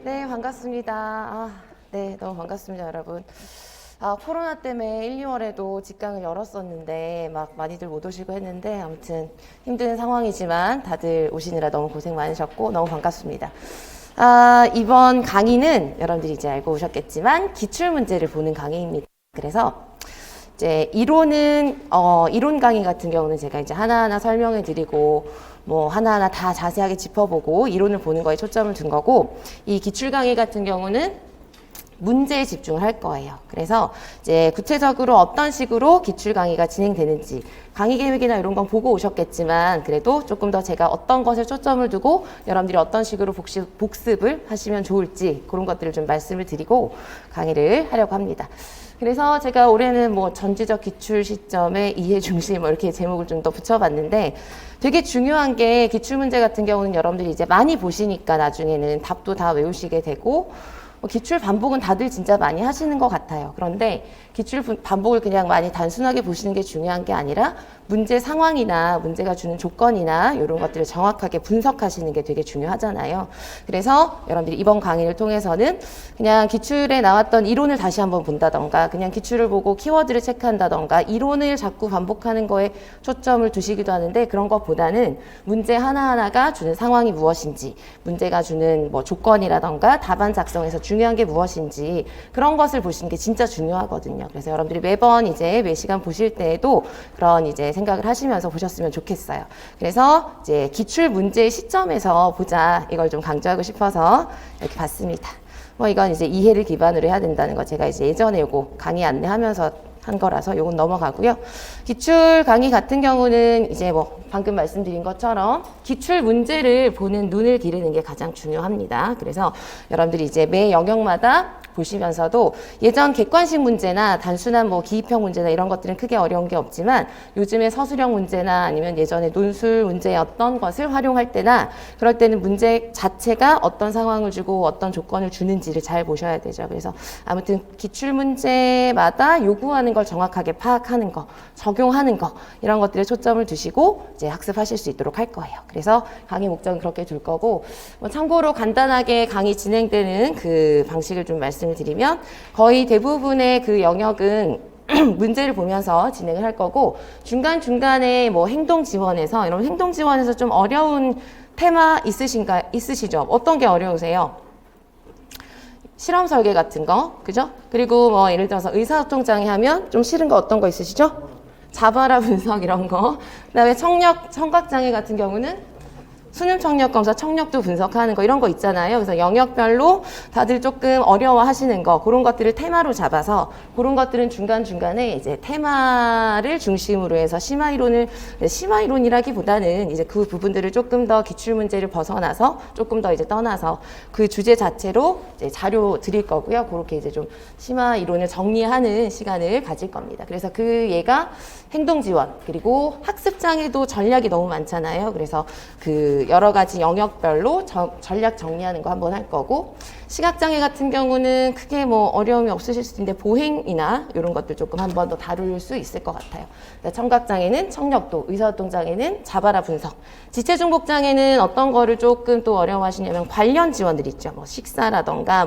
네, 반갑습니다. 네, 너무 반갑습니다, 여러분. 코로나 때문에 1, 2월에도 직강을 열었었는데 막 많이들 못 오시고 했는데 아무튼 힘든 상황이지만 다들 오시느라 너무 고생 많으셨고 너무 반갑습니다. 이번 강의는 여러분들이 이제 알고 오셨겠지만 기출문제를 보는 강의입니다. 그래서 이제 이론 강의 같은 경우는 제가 이제 하나하나 설명해 드리고 뭐 하나하나 다 자세하게 짚어보고 이론을 보는 거에 초점을 둔 거고, 이 기출 강의 같은 경우는 문제에 집중을 할 거예요. 그래서 이제 구체적으로 어떤 식으로 기출 강의가 진행되는지 강의 계획이나 이런 건 보고 오셨겠지만 그래도 조금 더 제가 어떤 것에 초점을 두고 여러분들이 어떤 식으로 복습을 하시면 좋을지 그런 것들을 좀 말씀을 드리고 강의를 하려고 합니다. 그래서 제가 올해는 뭐 전지적 기출 시점의 이해 중심 이렇게 제목을 좀 더 붙여봤는데, 되게 중요한 게 기출문제 같은 경우는 여러분들이 이제 많이 보시니까 나중에는 답도 다 외우시게 되고 기출 반복은 다들 진짜 많이 하시는 것 같아요. 그런데 기출 반복을 그냥 많이 단순하게 보시는 게 중요한 게 아니라 문제 상황이나 문제가 주는 조건이나 이런 것들을 정확하게 분석하시는 게 되게 중요하잖아요. 그래서 여러분들이 이번 강의를 통해서는 그냥 기출에 나왔던 이론을 다시 한번 본다던가 그냥 기출을 보고 키워드를 체크한다던가 이론을 자꾸 반복하는 거에 초점을 두시기도 하는데, 그런 것보다는 문제 하나하나가 주는 상황이 무엇인지, 문제가 주는 뭐 조건이라던가 답안 작성에서 중요한 게 무엇인지 그런 것을 보시는 게 진짜 중요하거든요. 그래서 여러분들이 매번 이제 매 시간 보실 때에도 그런 이제 생각을 하시면서 보셨으면 좋겠어요. 그래서 이제 기출 문제의 시점에서 보자, 이걸 좀 강조하고 싶어서 이렇게 봤습니다. 뭐 이건 이제 이해를 기반으로 해야 된다는 거 제가 이제 예전에 요거 강의 안내하면서 한 거라서 요건 넘어가고요. 기출 강의 같은 경우는 이제 뭐 방금 말씀드린 것처럼 기출 문제를 보는 눈을 기르는 게 가장 중요합니다. 그래서 여러분들이 이제 매 영역마다 보시면서도 예전 객관식 문제나 단순한 뭐 기입형 문제나 이런 것들은 크게 어려운 게 없지만 요즘에 서술형 문제나 아니면 예전에 논술 문제였던 것을 활용할 때나 그럴 때는 문제 자체가 어떤 상황을 주고 어떤 조건을 주는지를 잘 보셔야 되죠. 그래서 아무튼 기출 문제마다 요구하는 걸 정확하게 파악하는 거, 적용하는 거 이런 것들에 초점을 두시고 이제 학습하실 수 있도록 할 거예요. 그래서 강의 목적은 그렇게 둘 거고, 뭐 참고로 간단하게 강의 진행되는 그 방식을 좀 말씀을 드리면 거의 대부분의 그 영역은 문제를 보면서 진행을 할 거고, 중간중간에 뭐 행동 지원에서 이런 행동 지원에서 좀 어려운 테마 있으시죠? 어떤 게 어려우세요? 실험 설계 같은 거, 그죠? 그리고 뭐 예를 들어서 의사소통 장애 하면 좀 싫은 거 어떤 거 있으시죠? 자바라 분석 이런 거. 그다음에 청각 장애 같은 경우는 수능 청력 검사 청력도 분석하는 거 이런 거 있잖아요. 그래서 영역별로 다들 조금 어려워 하시는 거, 그런 것들을 테마로 잡아서 그런 것들은 중간중간에 이제 테마를 중심으로 해서 심화 이론이라기보다는 이제 그 부분들을 조금 더 기출 문제를 벗어나서 조금 더 이제 떠나서 그 주제 자체로 이제 자료 드릴 거고요. 그렇게 이제 좀 심화 이론을 정리하는 시간을 가질 겁니다. 그래서 그 얘가 행동 지원, 그리고 학습 장애도 전략이 너무 많잖아요. 그래서 그 여러 가지 영역별로 전략 정리하는 거 한번 할 거고, 시각장애 같은 경우는 크게 뭐 어려움이 없으실 수도 있는데 보행이나 이런 것들 조금 한번 더 다룰 수 있을 것 같아요. 청각장애는 청력도, 의사소통장애는 자바라 분석, 지체중복장애는 어떤 거를 조금 또 어려워하시냐면 관련 지원들 있죠. 뭐 식사라던가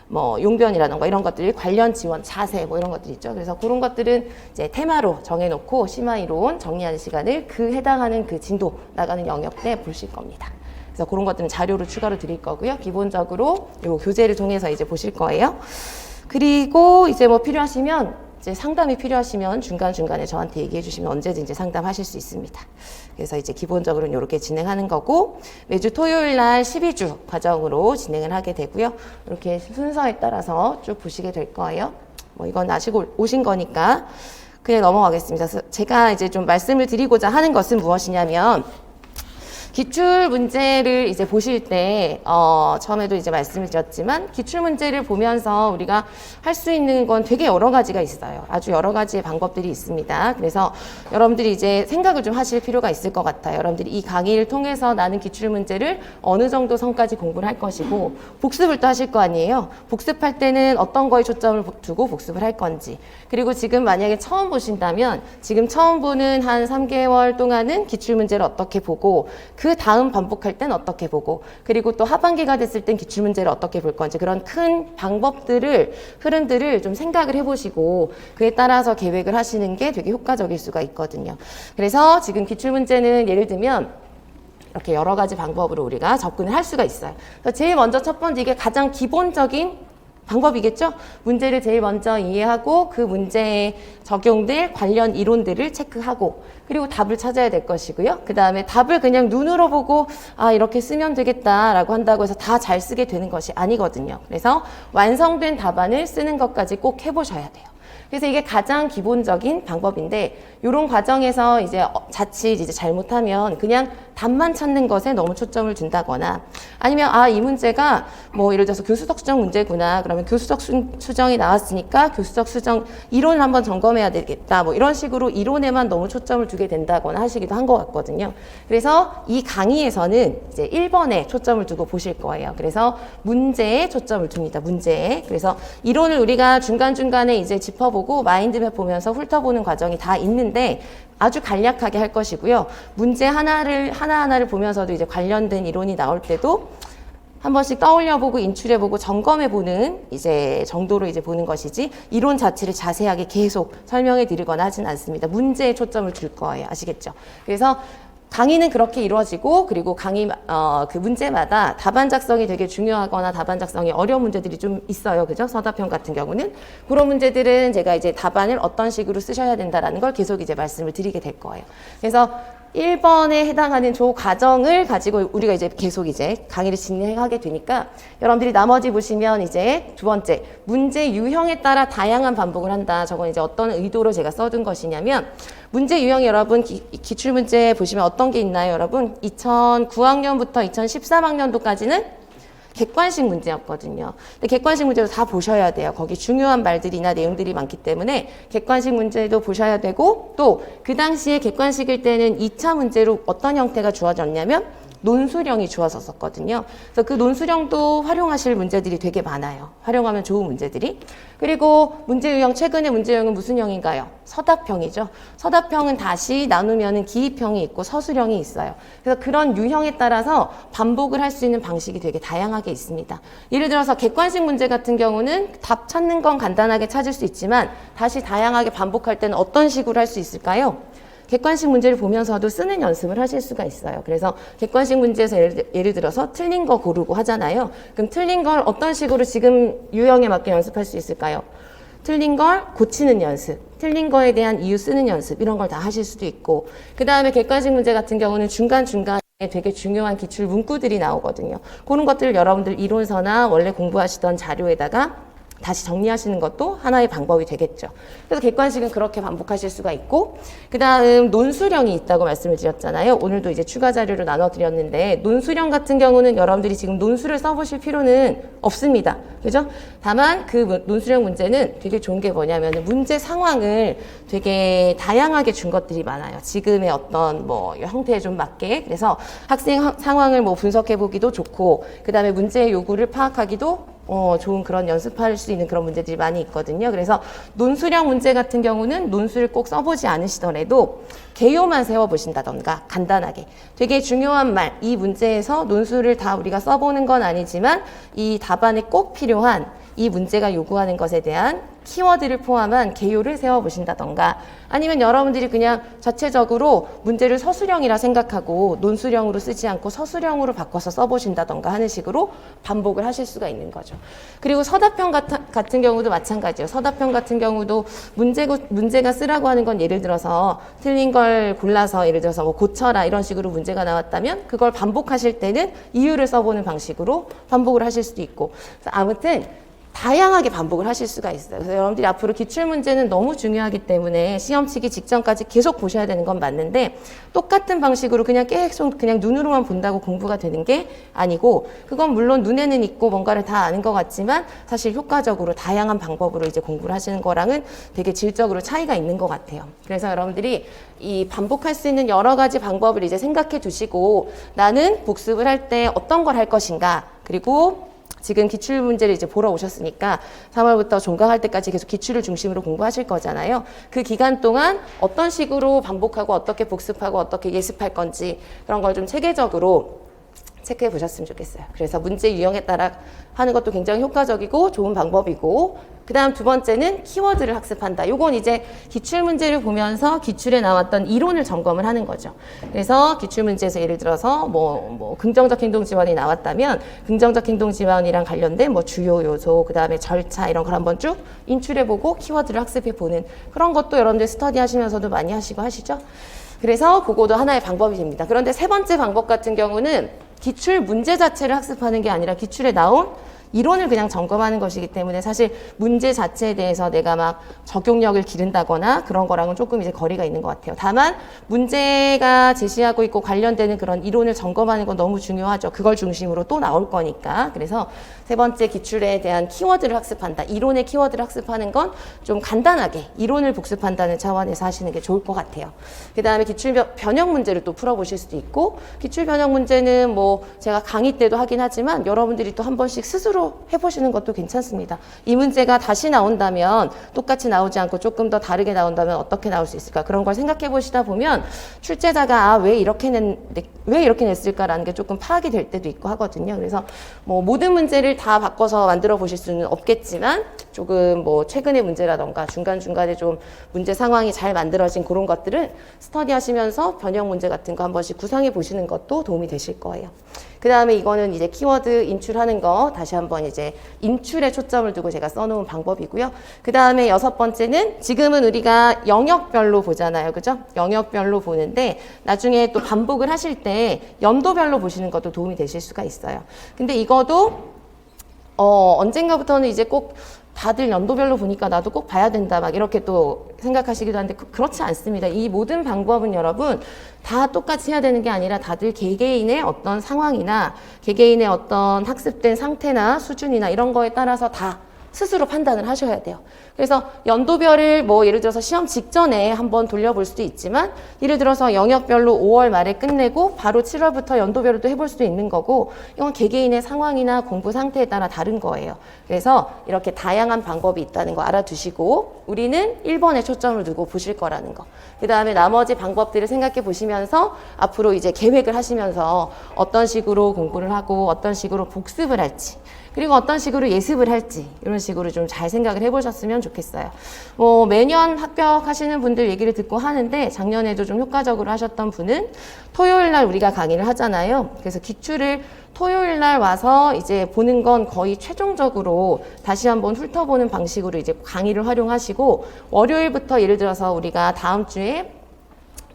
뭐 용변이라던가 이런 것들이 관련 지원, 자세 뭐 이런 것들이 있죠. 그래서 그런 것들은 이제 테마로 정해놓고 심화 이론 정리하는 시간을 그 해당하는 그 진도 나가는 영역 때 보실 겁니다. 그래서 그런 것들은 자료로 추가로 드릴 거고요. 기본적으로 요 교재를 통해서 이제 보실 거예요. 그리고 이제 뭐 필요하시면 이제 상담이 필요하시면 중간중간에 저한테 얘기해 주시면 언제든지 상담하실 수 있습니다. 그래서 이제 기본적으로는 이렇게 진행하는 거고, 매주 토요일 날 12주 과정으로 진행을 하게 되고요. 이렇게 순서에 따라서 쭉 보시게 될 거예요. 뭐 이건 아시고 오신 거니까 그냥 넘어가겠습니다. 그래서 제가 이제 좀 말씀을 드리고자 하는 것은 무엇이냐면, 기출 문제를 이제 보실 때 처음에도 이제 말씀을 드렸지만 기출 문제를 보면서 우리가 할 수 있는 건 되게 여러 가지가 있어요. 아주 여러 가지의 방법들이 있습니다. 그래서 여러분들이 이제 생각을 좀 하실 필요가 있을 것 같아요. 여러분들이 이 강의를 통해서 나는 기출 문제를 어느 정도 선까지 공부를 할 것이고, 복습을 또 하실 거 아니에요. 복습할 때는 어떤 거에 초점을 두고 복습을 할 건지, 그리고 지금 만약에 처음 보신다면 지금 처음 보는 한 3개월 동안은 기출 문제를 어떻게 보고 그 다음 반복할 땐 어떻게 보고, 그리고 또 하반기가 됐을 땐 기출문제를 어떻게 볼 건지, 그런 큰 방법들을, 흐름들을 좀 생각을 해보시고 그에 따라서 계획을 하시는 게 되게 효과적일 수가 있거든요. 그래서 지금 기출문제는 예를 들면 이렇게 여러 가지 방법으로 우리가 접근을 할 수가 있어요. 그래서 제일 먼저 첫 번째, 이게 가장 기본적인 방법이겠죠? 문제를 제일 먼저 이해하고 그 문제에 적용될 관련 이론들을 체크하고, 그리고 답을 찾아야 될 것이고요. 그 다음에 답을 그냥 눈으로 보고 아 이렇게 쓰면 되겠다라고 한다고 해서 다 잘 쓰게 되는 것이 아니거든요. 그래서 완성된 답안을 쓰는 것까지 꼭 해보셔야 돼요. 그래서 이게 가장 기본적인 방법인데, 이런 과정에서 이제 자칫 이제 잘못하면 그냥 답만 찾는 것에 너무 초점을 둔다거나, 아니면 아 이 문제가 뭐 예를 들어서 교수적 수정 문제구나, 그러면 교수적 수정이 나왔으니까 교수적 수정 이론을 한번 점검해야 되겠다, 뭐 이런 식으로 이론에만 너무 초점을 두게 된다거나 하시기도 한 것 같거든요. 그래서 이 강의에서는 이제 1번에 초점을 두고 보실 거예요. 그래서 문제에 초점을 둡니다. 문제에. 그래서 이론을 우리가 중간중간에 이제 짚어보고 마인드맵 보면서 훑어보는 과정이 다 있는데 아주 간략하게 할 것이고요. 문제 하나하나를 보면서도 이제 관련된 이론이 나올 때도 한 번씩 떠올려보고 인출해보고 점검해보는 이제 정도로 이제 보는 것이지, 이론 자체를 자세하게 계속 설명해 드리거나 하진 않습니다. 문제에 초점을 둘 거예요. 아시겠죠? 그래서 강의는 그렇게 이루어지고, 그리고 강의 그 문제마다 답안 작성이 되게 중요하거나 답안 작성이 어려운 문제들이 좀 있어요. 그죠? 서답형 같은 경우는 그런 문제들은 제가 이제 답안을 어떤 식으로 쓰셔야 된다라는 걸 계속 이제 말씀을 드리게 될 거예요. 그래서 1번에 해당하는 조 과정을 가지고 우리가 이제 계속 이제 강의를 진행하게 되니까, 여러분들이 나머지 보시면 이제 두 번째, 문제 유형에 따라 다양한 반복을 한다. 저건 이제 어떤 의도로 제가 써둔 것이냐면, 문제 유형이 여러분 기출문제 보시면 어떤 게 있나요, 여러분? 2009학년부터 2013학년도까지는 객관식 문제였거든요. 근데 객관식 문제도 다 보셔야 돼요. 거기 중요한 말들이나 내용들이 많기 때문에 객관식 문제도 보셔야 되고, 또 그 당시에 객관식일 때는 2차 문제로 어떤 형태가 주어졌냐면 논술형이 주어졌었거든요. 그래서 그 논술형도 활용하실 문제들이 되게 많아요. 활용하면 좋은 문제들이. 그리고 문제 유형, 최근에 문제 유형은 무슨 형인가요? 서답형이죠. 서답형은 다시 나누면은 기입형이 있고 서술형이 있어요. 그래서 그런 유형에 따라서 반복을 할 수 있는 방식이 되게 다양하게 있습니다. 예를 들어서 객관식 문제 같은 경우는 답 찾는 건 간단하게 찾을 수 있지만 다시 다양하게 반복할 때는 어떤 식으로 할 수 있을까요? 객관식 문제를 보면서도 쓰는 연습을 하실 수가 있어요. 그래서 객관식 문제에서 예를 들어서 틀린 거 고르고 하잖아요. 그럼 틀린 걸 어떤 식으로 지금 유형에 맞게 연습할 수 있을까요? 틀린 걸 고치는 연습, 틀린 거에 대한 이유 쓰는 연습, 이런 걸 다 하실 수도 있고, 그 다음에 객관식 문제 같은 경우는 중간중간에 되게 중요한 기출 문구들이 나오거든요. 그런 것들을 여러분들 이론서나 원래 공부하시던 자료에다가 다시 정리하시는 것도 하나의 방법이 되겠죠. 그래서 객관식은 그렇게 반복하실 수가 있고, 그 다음 논술형이 있다고 말씀을 드렸잖아요. 오늘도 이제 추가 자료를 나눠드렸는데, 논술형 같은 경우는 여러분들이 지금 논술을 써보실 필요는 없습니다. 그죠? 다만 그 논술형 문제는 되게 좋은 게 뭐냐면 문제 상황을 되게 다양하게 준 것들이 많아요. 지금의 어떤 뭐 형태에 좀 맞게. 그래서 학생 상황을 뭐 분석해보기도 좋고, 그 다음에 문제의 요구를 파악하기도 좋은 그런 연습할 수 있는 그런 문제들이 많이 있거든요. 그래서 논술형 문제 같은 경우는 논술을 꼭 써보지 않으시더라도 개요만 세워보신다던가 간단하게 되게 중요한 말, 이 문제에서 논술을 다 우리가 써보는 건 아니지만 이 답안에 꼭 필요한 이 문제가 요구하는 것에 대한 키워드를 포함한 개요를 세워보신다던가, 아니면 여러분들이 그냥 자체적으로 문제를 서술형이라 생각하고 논술형으로 쓰지 않고 서술형으로 바꿔서 써보신다던가 하는 식으로 반복을 하실 수가 있는 거죠. 그리고 서답형 같은 경우도 마찬가지예요. 서답형 같은 경우도 문제가 쓰라고 하는 건 예를 들어서 틀린 걸 골라서 예를 들어서 뭐 고쳐라 이런 식으로 문제가 나왔다면 그걸 반복하실 때는 이유를 써보는 방식으로 반복을 하실 수도 있고, 아무튼 다양하게 반복을 하실 수가 있어요. 그래서 여러분들이 앞으로 기출문제는 너무 중요하기 때문에 시험 치기 직전까지 계속 보셔야 되는 건 맞는데, 똑같은 방식으로 그냥 계속 그냥 눈으로만 본다고 공부가 되는 게 아니고, 그건 물론 눈에는 있고 뭔가를 다 아는 것 같지만 사실 효과적으로 다양한 방법으로 이제 공부를 하시는 거랑은 되게 질적으로 차이가 있는 것 같아요. 그래서 여러분들이 이 반복할 수 있는 여러 가지 방법을 이제 생각해 두시고, 나는 복습을 할 때 어떤 걸 할 것인가, 그리고 지금 기출 문제를 이제 보러 오셨으니까 3월부터 종강할 때까지 계속 기출을 중심으로 공부하실 거잖아요. 그 기간 동안 어떤 식으로 반복하고 어떻게 복습하고 어떻게 예습할 건지 그런 걸 좀 체계적으로 체크해 보셨으면 좋겠어요. 그래서 문제 유형에 따라 하는 것도 굉장히 효과적이고 좋은 방법이고, 그 다음 두 번째는 키워드를 학습한다. 요건 이제 기출 문제를 보면서 기출에 나왔던 이론을 점검을 하는 거죠. 그래서 기출 문제에서 예를 들어서 뭐 긍정적 행동 지원이 나왔다면 긍정적 행동 지원이랑 관련된 뭐 주요 요소, 그 다음에 절차 이런 걸 한번 쭉 인출해 보고 키워드를 학습해 보는 그런 것도 여러분들 스터디 하시면서도 많이 하시고 하시죠. 그래서 그거도 하나의 방법이 됩니다. 그런데 세 번째 방법 같은 경우는 기출 문제 자체를 학습하는 게 아니라 기출에 나온 이론을 그냥 점검하는 것이기 때문에 사실 문제 자체에 대해서 내가 막 적용력을 기른다거나 그런 거랑은 조금 이제 거리가 있는 것 같아요. 다만 문제가 제시하고 있고 관련되는 그런 이론을 점검하는 건 너무 중요하죠. 그걸 중심으로 또 나올 거니까. 그래서 세 번째 기출에 대한 키워드를 학습한다. 이론의 키워드를 학습하는 건 좀 간단하게 이론을 복습한다는 차원에서 하시는 게 좋을 것 같아요. 그 다음에 기출 변형 문제를 또 풀어보실 수도 있고, 기출 변형 문제는 뭐 제가 강의 때도 하긴 하지만 여러분들이 또 한 번씩 스스로 해보시는 것도 괜찮습니다. 이 문제가 다시 나온다면 똑같이 나오지 않고 조금 더 다르게 나온다면 어떻게 나올 수 있을까? 그런 걸 생각해 보시다 보면 출제자가 왜 이렇게 냈을까라는 게 조금 파악이 될 때도 있고 하거든요. 그래서 뭐 모든 문제를 다 바꿔서 만들어 보실 수는 없겠지만 조금 뭐 최근의 문제라던가 중간중간에 좀 문제 상황이 잘 만들어진 그런 것들은 스터디 하시면서 변형 문제 같은 거 한 번씩 구상해 보시는 것도 도움이 되실 거예요. 그 다음에 이거는 이제 키워드 인출하는 거 다시 한번 이제 인출에 초점을 두고 제가 써놓은 방법이고요. 그 다음에 여섯 번째는 지금은 우리가 영역별로 보잖아요. 그죠? 영역별로 보는데 나중에 또 반복을 하실 때 연도별로 보시는 것도 도움이 되실 수가 있어요. 근데 이거도 언젠가부터는 이제 꼭 다들 연도별로 보니까 나도 꼭 봐야 된다 막 이렇게 또 생각하시기도 하는데 그렇지 않습니다. 이 모든 방법은 여러분 다 똑같이 해야 되는 게 아니라 다들 개개인의 어떤 상황이나 개개인의 어떤 학습된 상태나 수준이나 이런 거에 따라서 다 스스로 판단을 하셔야 돼요. 그래서 연도별을 뭐 예를 들어서 시험 직전에 한번 돌려볼 수도 있지만 예를 들어서 영역별로 5월 말에 끝내고 바로 7월부터 연도별로 또 해볼 수도 있는 거고, 이건 개개인의 상황이나 공부 상태에 따라 다른 거예요. 그래서 이렇게 다양한 방법이 있다는 거 알아두시고 우리는 1번에 초점을 두고 보실 거라는 거. 그 다음에 나머지 방법들을 생각해 보시면서 앞으로 이제 계획을 하시면서 어떤 식으로 공부를 하고 어떤 식으로 복습을 할지 그리고 어떤 식으로 예습을 할지 이런 식으로 좀 잘 생각을 해보셨으면 좋겠어요. 뭐 매년 합격하시는 분들 얘기를 듣고 하는데 작년에도 좀 효과적으로 하셨던 분은 토요일 날 우리가 강의를 하잖아요. 그래서 기출을 토요일 날 와서 이제 보는 건 거의 최종적으로 다시 한번 훑어보는 방식으로 이제 강의를 활용하시고, 월요일부터 예를 들어서 우리가 다음 주에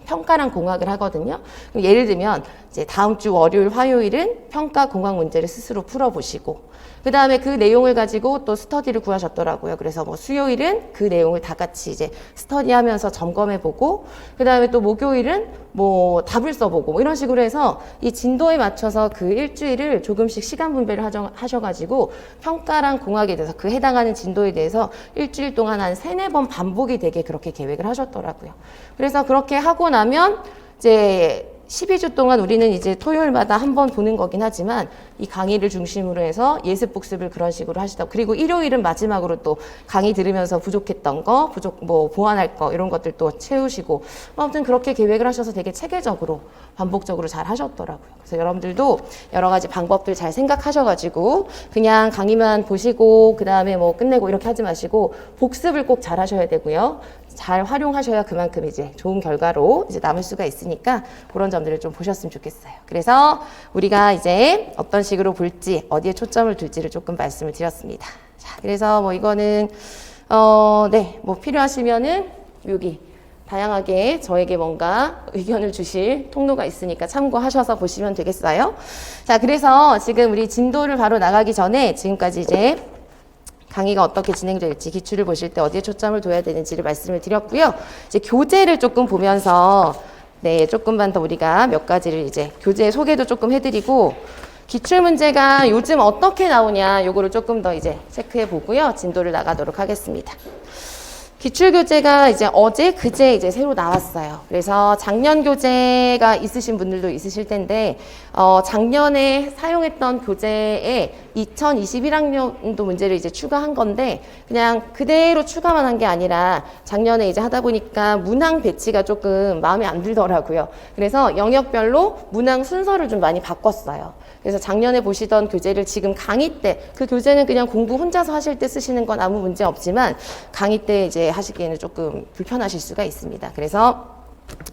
평가랑 공학을 하거든요. 예를 들면 이제 다음 주 월요일, 화요일은 평가 공학 문제를 스스로 풀어보시고, 그 다음에 그 내용을 가지고 또 스터디를 구하셨더라고요. 그래서 뭐 수요일은 그 내용을 다 같이 이제 스터디하면서 점검해보고, 그 다음에 또 목요일은 뭐 답을 써보고 뭐 이런 식으로 해서 이 진도에 맞춰서 그 일주일을 조금씩 시간 분배를 하셔가지고 평가랑 공학에 대해서 그 해당하는 진도에 대해서 일주일 동안 한 3-4번 반복이 되게 그렇게 계획을 하셨더라고요. 그래서 그렇게 하고 나면 이제 12주 동안 우리는 이제 토요일마다 한 번 보는 거긴 하지만 이 강의를 중심으로 해서 예습 복습을 그런 식으로 하시다. 그리고 일요일은 마지막으로 또 강의 들으면서 부족했던 거, 뭐 보완할 거 이런 것들 또 채우시고, 아무튼 그렇게 계획을 하셔서 되게 체계적으로 반복적으로 잘 하셨더라고요. 그래서 여러분들도 여러 가지 방법들 잘 생각하셔가지고 그냥 강의만 보시고 그 다음에 뭐 끝내고 이렇게 하지 마시고 복습을 꼭 잘 하셔야 되고요. 잘 활용하셔야 그만큼 이제 좋은 결과로 이제 남을 수가 있으니까 그런 점들을 좀 보셨으면 좋겠어요. 그래서 우리가 이제 어떤 식으로 볼지, 어디에 초점을 둘지를 조금 말씀을 드렸습니다. 자, 그래서 뭐 이거는 네, 뭐 필요하시면은 여기 다양하게 저에게 뭔가 의견을 주실 통로가 있으니까 참고하셔서 보시면 되겠어요. 자, 그래서 지금 우리 진도를 바로 나가기 전에 지금까지 이제 강의가 어떻게 진행될지, 기출을 보실 때 어디에 초점을 둬야 되는지를 말씀을 드렸고요. 이제 교재를 조금 보면서 네, 조금만 더 우리가 몇 가지를 이제 교재 소개도 조금 해드리고, 기출 문제가 요즘 어떻게 나오냐 요거를 조금 더 이제 체크해 보고요. 진도를 나가도록 하겠습니다. 기출교재가 이제 어제, 그제 이제 새로 나왔어요. 그래서 작년 교재가 있으신 분들도 있으실 텐데, 작년에 사용했던 교재에 2021학년도 문제를 이제 추가한 건데, 그냥 그대로 추가만 한 게 아니라 작년에 이제 하다 보니까 문항 배치가 조금 마음에 안 들더라고요. 그래서 영역별로 문항 순서를 좀 많이 바꿨어요. 그래서 작년에 보시던 교재를 지금 강의 때, 그 교재는 그냥 공부 혼자서 하실 때 쓰시는 건 아무 문제 없지만 강의 때 이제 하시기에는 조금 불편하실 수가 있습니다. 그래서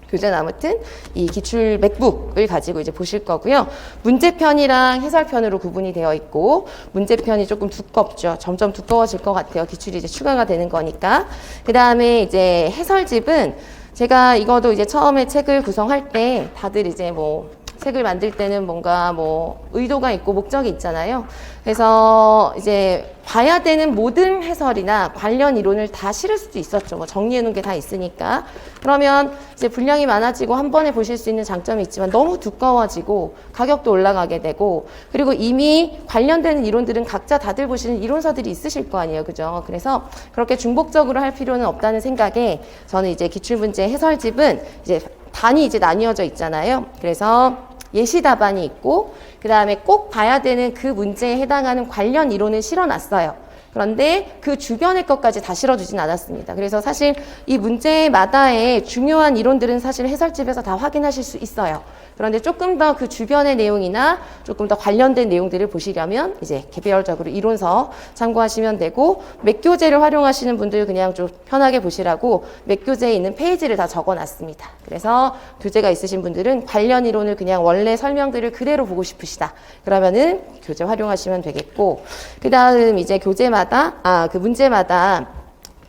교재는 아무튼 이 기출 맥북을 가지고 이제 보실 거고요. 문제편이랑 해설편으로 구분이 되어 있고, 문제편이 조금 두껍죠. 점점 두꺼워질 것 같아요. 기출이 이제 추가가 되는 거니까. 그 다음에 이제 해설집은 제가 이거도 이제 처음에 책을 구성할 때 다들 이제 뭐 책을 만들 때는 뭔가 뭐 의도가 있고 목적이 있잖아요. 그래서 이제 봐야 되는 모든 해설이나 관련 이론을 다 실을 수도 있었죠. 뭐 정리해 놓은 게 다 있으니까. 그러면 이제 분량이 많아지고 한 번에 보실 수 있는 장점이 있지만 너무 두꺼워지고 가격도 올라가게 되고, 그리고 이미 관련되는 이론들은 각자 다들 보시는 이론서들이 있으실 거 아니에요. 그죠? 그래서 그렇게 중복적으로 할 필요는 없다는 생각에 저는 이제 기출문제 해설집은 이제 단이 이제 나뉘어져 있잖아요. 그래서 예시 답안이 있고, 그 다음에 꼭 봐야 되는 그 문제에 해당하는 관련 이론을 실어놨어요. 그런데 그 주변의 것까지 다 실어주진 않았습니다. 그래서 사실 이 문제마다의 중요한 이론들은 사실 해설집에서 다 확인하실 수 있어요. 그런데 조금 더 그 주변의 내용이나 조금 더 관련된 내용들을 보시려면 이제 개별적으로 이론서 참고하시면 되고, 맥교재를 활용하시는 분들 그냥 좀 편하게 보시라고 맥교재에 있는 페이지를 다 적어놨습니다. 그래서 교재가 있으신 분들은 관련 이론을 그냥 원래 설명들을 그대로 보고 싶으시다. 그러면은 교재 활용하시면 되겠고, 그 다음 이제 교재마다, 그 문제마다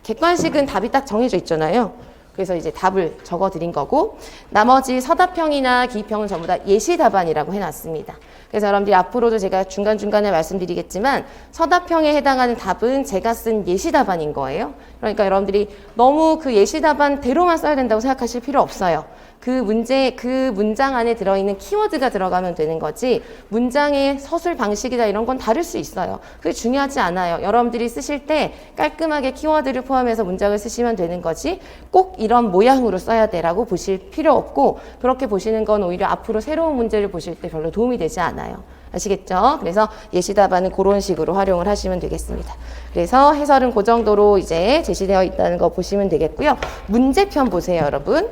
객관식은 답이 딱 정해져 있잖아요. 그래서 이제 답을 적어 드린 거고, 나머지 서답형이나 기입형은 전부 다 예시 답안이라고 해놨습니다. 그래서 여러분들이 앞으로도 제가 중간중간에 말씀드리겠지만 서답형에 해당하는 답은 제가 쓴 예시 답안인 거예요. 그러니까 여러분들이 너무 그 예시 답안대로만 써야 된다고 생각하실 필요 없어요. 그 문장 안에 들어있는 키워드가 들어가면 되는 거지, 문장의 서술 방식이다 이런 건 다를 수 있어요. 그게 중요하지 않아요. 여러분들이 쓰실 때 깔끔하게 키워드를 포함해서 문장을 쓰시면 되는 거지, 꼭 이런 모양으로 써야 돼라고 보실 필요 없고, 그렇게 보시는 건 오히려 앞으로 새로운 문제를 보실 때 별로 도움이 되지 않아요. 아시겠죠? 그래서 예시 답안은 그런 식으로 활용을 하시면 되겠습니다. 그래서 해설은 그 정도로 이제 제시되어 있다는 거 보시면 되겠고요. 문제편 보세요, 여러분.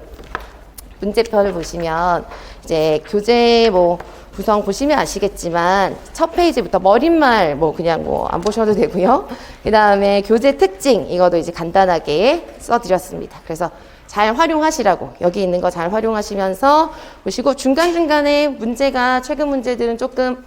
문제편을 보시면 이제 교재 뭐 구성 보시면 아시겠지만 첫 페이지부터 머릿말 뭐 그냥 뭐 안 보셔도 되고요. 그 다음에 교재 특징 이것도 이제 간단하게 써드렸습니다. 그래서 잘 활용하시라고, 여기 있는 거 잘 활용하시면서 보시고, 중간중간에 문제가, 최근 문제들은 조금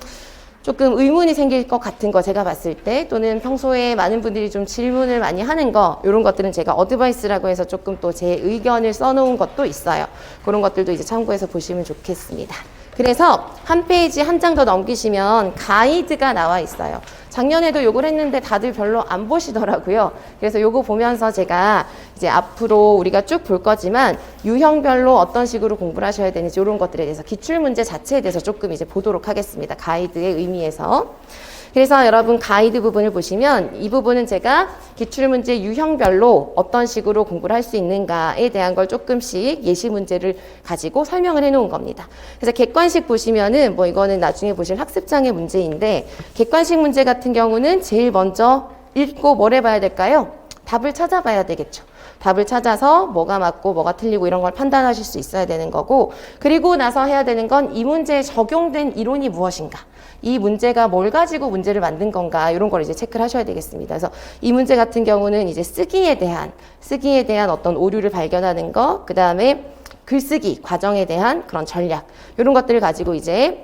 의문이 생길 것 같은 거 제가 봤을 때, 또는 평소에 많은 분들이 좀 질문을 많이 하는 거, 이런 것들은 제가 어드바이스라고 해서 조금 또 제 의견을 써놓은 것도 있어요. 그런 것들도 이제 참고해서 보시면 좋겠습니다. 그래서 한 페이지 한 장 더 넘기시면 가이드가 나와 있어요. 작년에도 요걸 했는데 다들 별로 안 보시더라고요. 그래서 요거 보면서 제가 이제 앞으로 우리가 쭉 볼 거지만 유형별로 어떤 식으로 공부를 하셔야 되는지 이런 것들에 대해서, 기출문제 자체에 대해서 조금 이제 보도록 하겠습니다. 가이드의 의미에서. 그래서 여러분 가이드 부분을 보시면 이 부분은 제가 기출문제 유형별로 어떤 식으로 공부를 할 수 있는가에 대한 걸 조금씩 예시 문제를 가지고 설명을 해 놓은 겁니다. 그래서 객관식 보시면은 뭐 이거는 나중에 보실 학습장의 문제인데, 객관식 문제 같은 경우는 제일 먼저 읽고 뭘 해봐야 될까요? 답을 찾아봐야 되겠죠. 답을 찾아서 뭐가 맞고 뭐가 틀리고 이런 걸 판단하실 수 있어야 되는 거고, 그리고 나서 해야 되는 건 이 문제에 적용된 이론이 무엇인가, 이 문제가 뭘 가지고 문제를 만든 건가, 이런 걸 이제 체크를 하셔야 되겠습니다. 그래서 이 문제 같은 경우는 이제 쓰기에 대한 어떤 오류를 발견하는 거, 그 다음에 글쓰기 과정에 대한 그런 전략, 이런 것들을 가지고 이제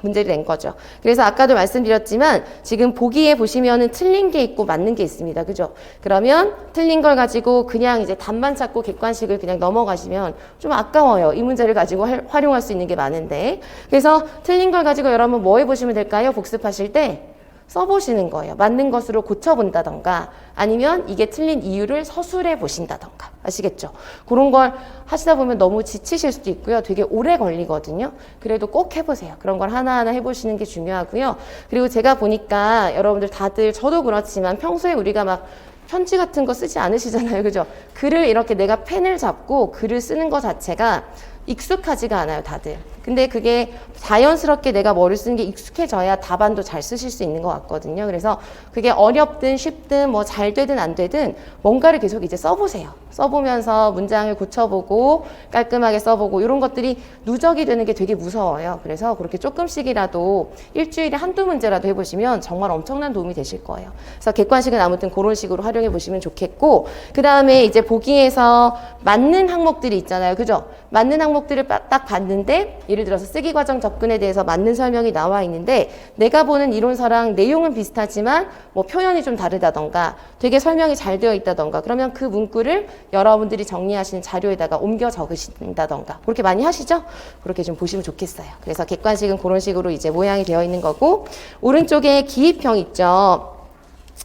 문제를 낸 거죠. 그래서 아까도 말씀드렸지만 지금 보기에 보시면은 틀린 게 있고 맞는 게 있습니다. 그죠? 그러면 틀린 걸 가지고 그냥 이제 답만 찾고 객관식을 그냥 넘어가시면 좀 아까워요. 이 문제를 가지고 활용할 수 있는 게 많은데. 그래서 틀린 걸 가지고 여러분 뭐 해보시면 될까요? 복습하실 때 써보시는 거예요. 맞는 것으로 고쳐본다던가, 아니면 이게 틀린 이유를 서술해 보신다던가. 아시겠죠? 그런 걸 하시다 보면 너무 지치실 수도 있고요. 되게 오래 걸리거든요. 그래도 꼭 해보세요. 그런 걸 하나하나 해보시는 게 중요하고요. 그리고 제가 보니까 여러분들 다들, 저도 그렇지만 평소에 우리가 막 편지 같은 거 쓰지 않으시잖아요. 그죠? 글을 이렇게 내가 펜을 잡고 글을 쓰는 것 자체가 익숙하지가 않아요, 다들. 근데 그게 자연스럽게 내가 뭐를 쓰는 게 익숙해져야 답안도 잘 쓰실 수 있는 것 같거든요. 그래서 그게 어렵든 쉽든 뭐 잘 되든 안 되든 뭔가를 계속 이제 써보세요. 써보면서 문장을 고쳐보고 깔끔하게 써보고 이런 것들이 누적이 되는 게 되게 무서워요. 그래서 그렇게 조금씩이라도 일주일에 한두 문제라도 해보시면 정말 엄청난 도움이 되실 거예요. 그래서 객관식은 아무튼 그런 식으로 활용해 보시면 좋겠고, 그 다음에 이제 보기에서 맞는 항목들이 있잖아요. 그죠? 맞는 항목들을 딱 봤는데 예를 들어서 쓰기 과정 접근에 대해서 맞는 설명이 나와 있는데 내가 보는 이론서랑 내용은 비슷하지만 뭐 표현이 좀 다르다던가 되게 설명이 잘 되어 있다던가 그러면 그 문구를 여러분들이 정리하시는 자료에다가 옮겨 적으신다던가 그렇게 많이 하시죠? 그렇게 좀 보시면 좋겠어요. 그래서 객관식은 그런 식으로 이제 모양이 되어 있는 거고, 오른쪽에 기입형 있죠?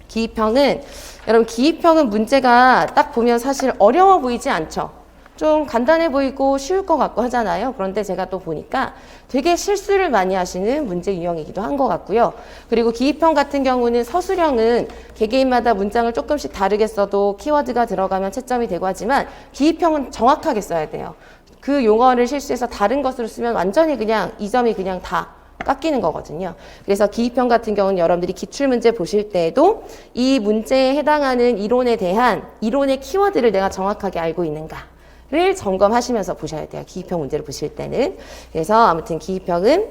기입형은 여러분 기입형은 문제가 딱 보면 사실 어려워 보이지 않죠? 좀 간단해 보이고 쉬울 것 같고 하잖아요. 그런데 제가 또 보니까 되게 실수를 많이 하시는 문제 유형이기도 한 것 같고요. 그리고 기입형 같은 경우는 서술형은 개개인마다 문장을 조금씩 다르게 써도 키워드가 들어가면 채점이 되고 하지만 기입형은 정확하게 써야 돼요. 그 용어를 실수해서 다른 것으로 쓰면 완전히 그냥 이 점이 그냥 다 깎이는 거거든요. 그래서 기입형 같은 경우는 여러분들이 기출문제 보실 때에도 이 문제에 해당하는 이론에 대한 이론의 키워드를 내가 정확하게 알고 있는가 를 점검하시면서 보셔야 돼요. 기입형 문제를 보실 때는. 그래서 아무튼 기입형은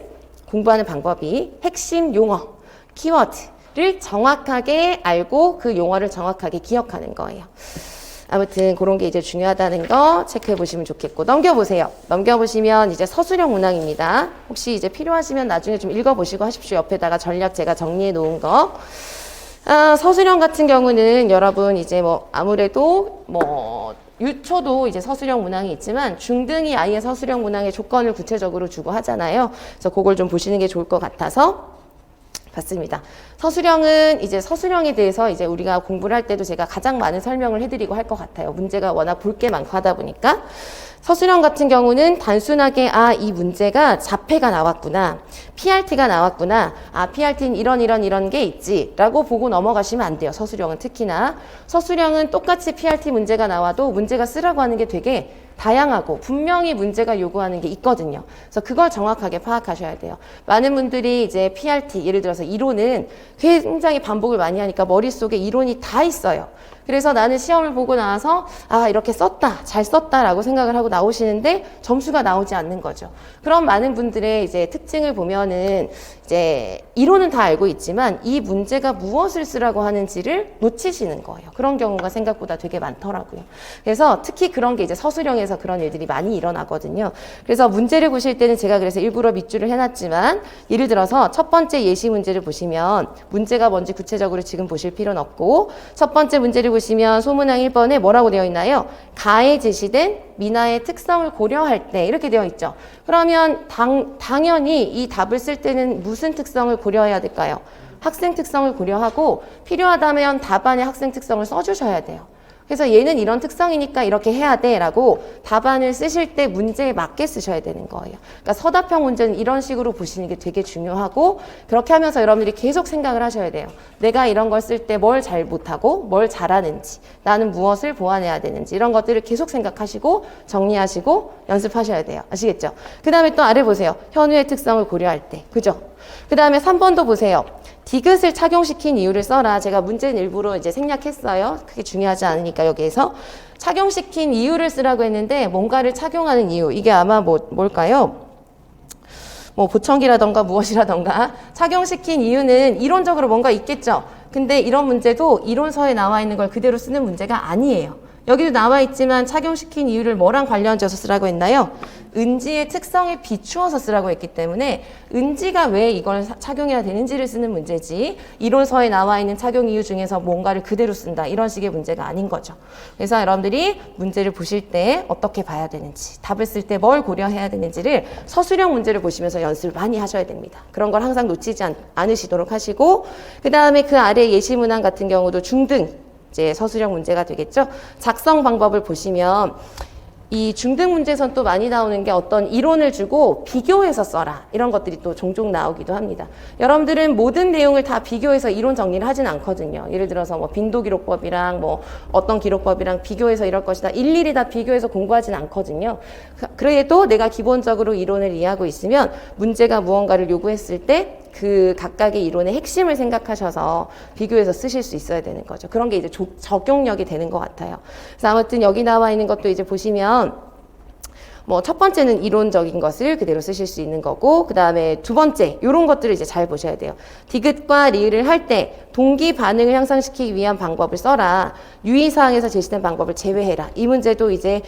공부하는 방법이 핵심 용어, 키워드를 정확하게 알고 그 용어를 정확하게 기억하는 거예요. 아무튼 그런 게 이제 중요하다는 거 체크해 보시면 좋겠고, 넘겨보세요. 넘겨보시면 이제 서술형 문항입니다. 혹시 이제 필요하시면 나중에 좀 읽어보시고 하십시오. 옆에다가 전략 제가 정리해 놓은 거. 서술형 같은 경우는 여러분 이제 뭐 아무래도 뭐 유초도 이제 서술형 문항이 있지만 중등이 아예 서술형 문항의 조건을 구체적으로 주고 하잖아요. 그래서 그걸 좀 보시는 게 좋을 것 같아서 봤습니다. 서술형은 이제 서술형에 대해서 이제 우리가 공부를 할 때도 제가 가장 많은 설명을 해드리고 할 것 같아요. 문제가 워낙 볼 게 많고 하다 보니까. 서술형 같은 경우는 단순하게 이 문제가 자폐가 나왔구나, PRT가 나왔구나, PRT는 이런 게 있지 라고 보고 넘어가시면 안 돼요. 서술형은 특히나. 서술형은 똑같이 PRT 문제가 나와도 문제가 쓰라고 하는 게 되게 다양하고 분명히 문제가 요구하는 게 있거든요. 그래서 그걸 정확하게 파악하셔야 돼요. 많은 분들이 이제 PRT, 예를 들어서 이론은 굉장히 반복을 많이 하니까 머릿속에 이론이 다 있어요. 그래서 나는 시험을 보고 나서 이렇게 썼다, 잘 썼다라고 생각을 하고 나오시는데 점수가 나오지 않는 거죠. 그런 많은 분들의 이제 특징을 보면은 이제 이론은 다 알고 있지만 이 문제가 무엇을 쓰라고 하는지를 놓치시는 거예요. 그런 경우가 생각보다 되게 많더라고요. 그래서 특히 그런 게 이제 서술형에서 그런 일들이 많이 일어나거든요. 그래서 문제를 보실 때는 제가 그래서 일부러 밑줄을 해놨지만 예를 들어서 첫 번째 예시 문제를 보시면 문제가 뭔지 구체적으로 지금 보실 필요는 없고, 첫 번째 문제를 보시면 소문항 1번에 뭐라고 되어 있나요? 가에 제시된 민화의 특성을 고려할 때 이렇게 되어 있죠. 그러면 당연히 이 답을 쓸 때는 무슨 특성을 고려해야 될까요? 학생 특성을 고려하고 필요하다면 답안에 학생 특성을 써주셔야 돼요. 그래서 얘는 이런 특성이니까 이렇게 해야 돼 라고 답안을 쓰실 때 문제에 맞게 쓰셔야 되는 거예요. 그러니까 서답형 문제는 이런 식으로 보시는 게 되게 중요하고, 그렇게 하면서 여러분들이 계속 생각을 하셔야 돼요. 내가 이런 걸 쓸 때 뭘 잘 못하고 뭘 잘하는지, 나는 무엇을 보완해야 되는지 이런 것들을 계속 생각하시고 정리하시고 연습하셔야 돼요. 아시겠죠? 그 다음에 또 아래 보세요. 현우의 특성을 고려할 때. 그죠? 그 다음에 3번도 보세요. 디귿을 착용시킨 이유를 써라. 제가 문제는 일부러 이제 생략했어요. 그게 중요하지 않으니까 여기에서. 착용시킨 이유를 쓰라고 했는데 뭔가를 착용하는 이유. 이게 아마 뭘까요? 뭐 보청기라던가 무엇이라던가 착용시킨 이유는 이론적으로 뭔가 있겠죠. 근데 이런 문제도 이론서에 나와 있는 걸 그대로 쓰는 문제가 아니에요. 여기도 나와 있지만 착용시킨 이유를 뭐랑 관련지어서 쓰라고 했나요? 은지의 특성에 비추어서 쓰라고 했기 때문에 은지가 왜 이걸 착용해야 되는지를 쓰는 문제지, 이론서에 나와 있는 착용 이유 중에서 뭔가를 그대로 쓴다 이런 식의 문제가 아닌 거죠. 그래서 여러분들이 문제를 보실 때 어떻게 봐야 되는지, 답을 쓸 때 뭘 고려해야 되는지를 서술형 문제를 보시면서 연습을 많이 하셔야 됩니다. 그런 걸 항상 놓치지 않으시도록 하시고, 그 다음에 그 아래 예시문항 같은 경우도 중등 이제 서술형 문제가 되겠죠. 작성 방법을 보시면 이 중등 문제에선 또 많이 나오는 게 어떤 이론을 주고 비교해서 써라. 이런 것들이 또 종종 나오기도 합니다. 여러분들은 모든 내용을 다 비교해서 이론 정리를 하진 않거든요. 예를 들어서 뭐 빈도기록법이랑 뭐 어떤 기록법이랑 비교해서 이럴 것이다. 일일이 다 비교해서 공부하진 않거든요. 그래도 내가 기본적으로 이론을 이해하고 있으면 문제가 무언가를 요구했을 때 그 각각의 이론의 핵심을 생각하셔서 비교해서 쓰실 수 있어야 되는 거죠. 그런 게 이제 적용력이 되는 것 같아요. 그래서 아무튼 여기 나와 있는 것도 이제 보시면 뭐 첫 번째는 이론적인 것을 그대로 쓰실 수 있는 거고, 그 다음에 두 번째 이런 것들을 이제 잘 보셔야 돼요. 디귿과 리을을 할 때 동기 반응을 향상시키기 위한 방법을 써라. 유의사항에서 제시된 방법을 제외해라. 이 문제도 이제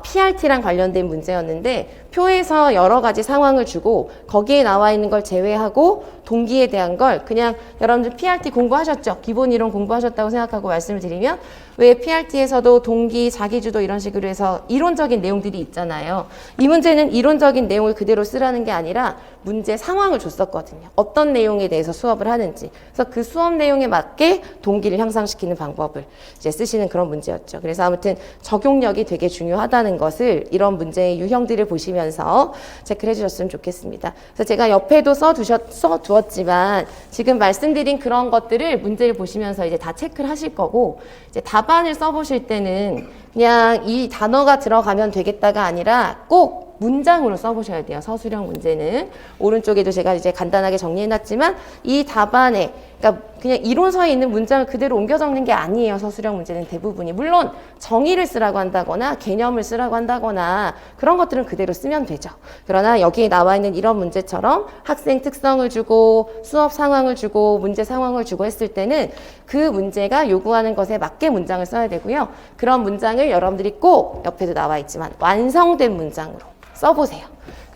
PRT랑 관련된 문제였는데 표에서 여러 가지 상황을 주고 거기에 나와 있는 걸 제외하고 동기에 대한 걸 그냥 여러분들 PRT 공부하셨죠? 기본 이론 공부하셨다고 생각하고 말씀을 드리면 왜 PRT에서도 동기, 자기주도 이런 식으로 해서 이론적인 내용들이 있잖아요. 이 문제는 이론적인 내용을 그대로 쓰라는 게 아니라 문제 상황을 줬었거든요. 어떤 내용에 대해서 수업을 하는지. 그래서 그 수업 내용에 맞게 동기를 향상시키는 방법을 이제 쓰시는 그런 문제였죠. 그래서 아무튼 적용력이 되게 중요하다는 것을 이런 문제의 유형들을 보시면서 체크를 해주셨으면 좋겠습니다. 그래서 제가 옆에도 써두었지만 지금 말씀드린 그런 것들을 문제를 보시면서 이제 다 체크를 하실 거고, 이제 답안을 써보실 때는 그냥 이 단어가 들어가면 되겠다가 아니라 꼭 문장으로 써보셔야 돼요. 서술형 문제는. 오른쪽에도 제가 이제 간단하게 정리해놨지만 이 답안에, 그러니까 그냥 이론서에 있는 문장을 그대로 옮겨 적는 게 아니에요. 서술형 문제는 대부분이. 물론 정의를 쓰라고 한다거나 개념을 쓰라고 한다거나 그런 것들은 그대로 쓰면 되죠. 그러나 여기에 나와 있는 이런 문제처럼 학생 특성을 주고 수업 상황을 주고 문제 상황을 주고 했을 때는 그 문제가 요구하는 것에 맞게 문장을 써야 되고요. 그런 문장을 여러분들이 꼭 옆에도 나와 있지만 완성된 문장으로 써보세요.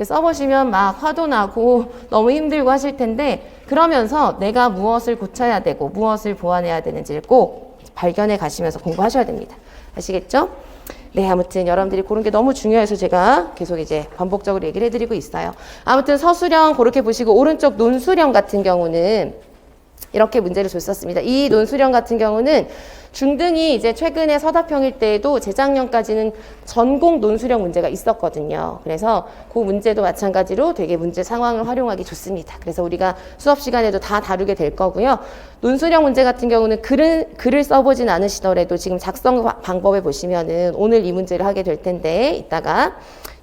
써보시면 막 화도 나고 너무 힘들고 하실 텐데, 그러면서 내가 무엇을 고쳐야 되고 무엇을 보완해야 되는지를 꼭 발견해 가시면서 공부하셔야 됩니다. 아시겠죠? 네, 아무튼 여러분들이 그런 게 너무 중요해서 제가 계속 이제 반복적으로 얘기를 해드리고 있어요. 아무튼 서술형 그렇게 보시고, 오른쪽 논술형 같은 경우는 이렇게 문제를 줬었습니다. 이 논술형 같은 경우는 중등이 이제 최근에 서답형일 때에도 재작년까지는 전공 논술형 문제가 있었거든요. 그래서 그 문제도 마찬가지로 되게 문제 상황을 활용하기 좋습니다. 그래서 우리가 수업 시간에도 다 다루게 될 거고요. 논술형 문제 같은 경우는 글을 써보진 않으시더라도 지금 작성 방법에 보시면은 오늘 이 문제를 하게 될 텐데 이따가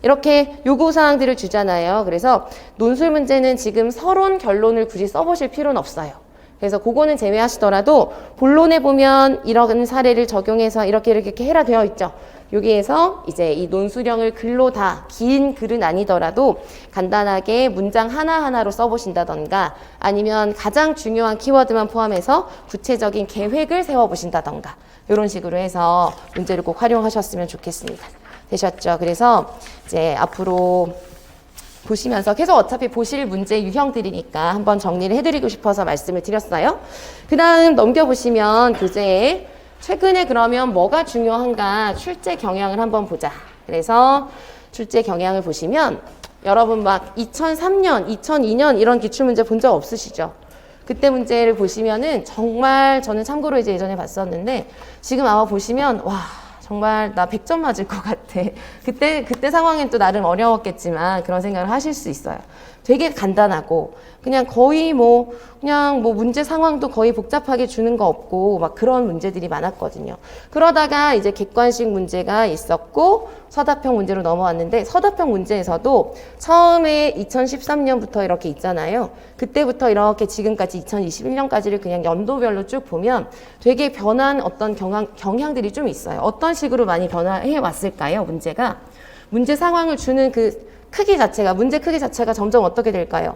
이렇게 요구사항들을 주잖아요. 그래서 논술 문제는 지금 서론 결론을 굳이 써보실 필요는 없어요. 그래서 그거는 제외하시더라도 본론에 보면 이런 사례를 적용해서 이렇게 해라 되어 있죠. 여기에서 이제 이 논술형을 글로 다 긴 글은 아니더라도 간단하게 문장 하나하나로 써보신다던가 아니면 가장 중요한 키워드만 포함해서 구체적인 계획을 세워보신다던가 이런 식으로 해서 문제를 꼭 활용하셨으면 좋겠습니다. 되셨죠? 그래서 이제 앞으로 보시면서 계속 어차피 보실 문제 유형들이니까 한번 정리를 해드리고 싶어서 말씀을 드렸어요. 그 다음 넘겨보시면 교재에 최근에 그러면 뭐가 중요한가 출제 경향을 한번 보자. 그래서 출제 경향을 보시면 여러분 막 2003년, 2002년 이런 기출문제 본 적 없으시죠? 그때 문제를 보시면은 정말 저는 참고로 이제 예전에 봤었는데 지금 아마 보시면 와 정말 나 100점 맞을 것 같아. 그때 상황엔 또 나름 어려웠겠지만 그런 생각을 하실 수 있어요. 되게 간단하고 그냥 거의 그냥 문제 상황도 거의 복잡하게 주는 거 없고 막 그런 문제들이 많았거든요. 그러다가 이제 객관식 문제가 있었고 서답형 문제로 넘어왔는데 서답형 문제에서도 처음에 2013년부터 이렇게 있잖아요. 그때부터 이렇게 지금까지 2021년까지를 그냥 연도별로 쭉 보면 되게 변한 어떤 경향들이 좀 있어요. 어떤 식으로 많이 변화해 왔을까요? 문제가. 문제 상황을 주는 그 크기 자체가, 문제 크기 자체가 점점 어떻게 될까요?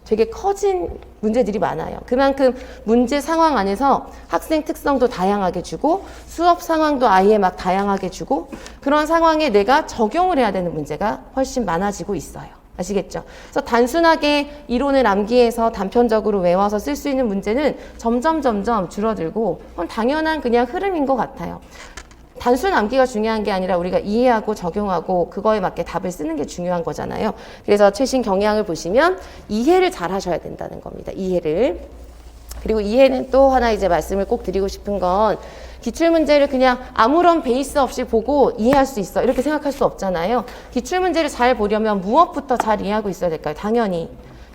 되게 커진 문제들이 많아요. 그만큼 문제 상황 안에서 학생 특성도 다양하게 주고 수업 상황도 아예 막 다양하게 주고 그런 상황에 내가 적용을 해야 되는 문제가 훨씬 많아지고 있어요. 아시겠죠? 그래서 단순하게 이론을 암기해서 단편적으로 외워서 쓸 수 있는 문제는 점점 줄어들고 그건 당연한 그냥 흐름인 것 같아요. 단순 암기가 중요한 게 아니라 우리가 이해하고 적용하고 그거에 맞게 답을 쓰는 게 중요한 거잖아요. 그래서 최신 경향을 보시면 이해를 잘 하셔야 된다는 겁니다. 이해를. 그리고 이해는 또 하나 이제 말씀을 꼭 드리고 싶은 건 기출문제를 그냥 아무런 베이스 없이 보고 이해할 수 있어 이렇게 생각할 수 없잖아요. 기출문제를 잘 보려면 무엇부터 잘 이해하고 있어야 될까요? 당연히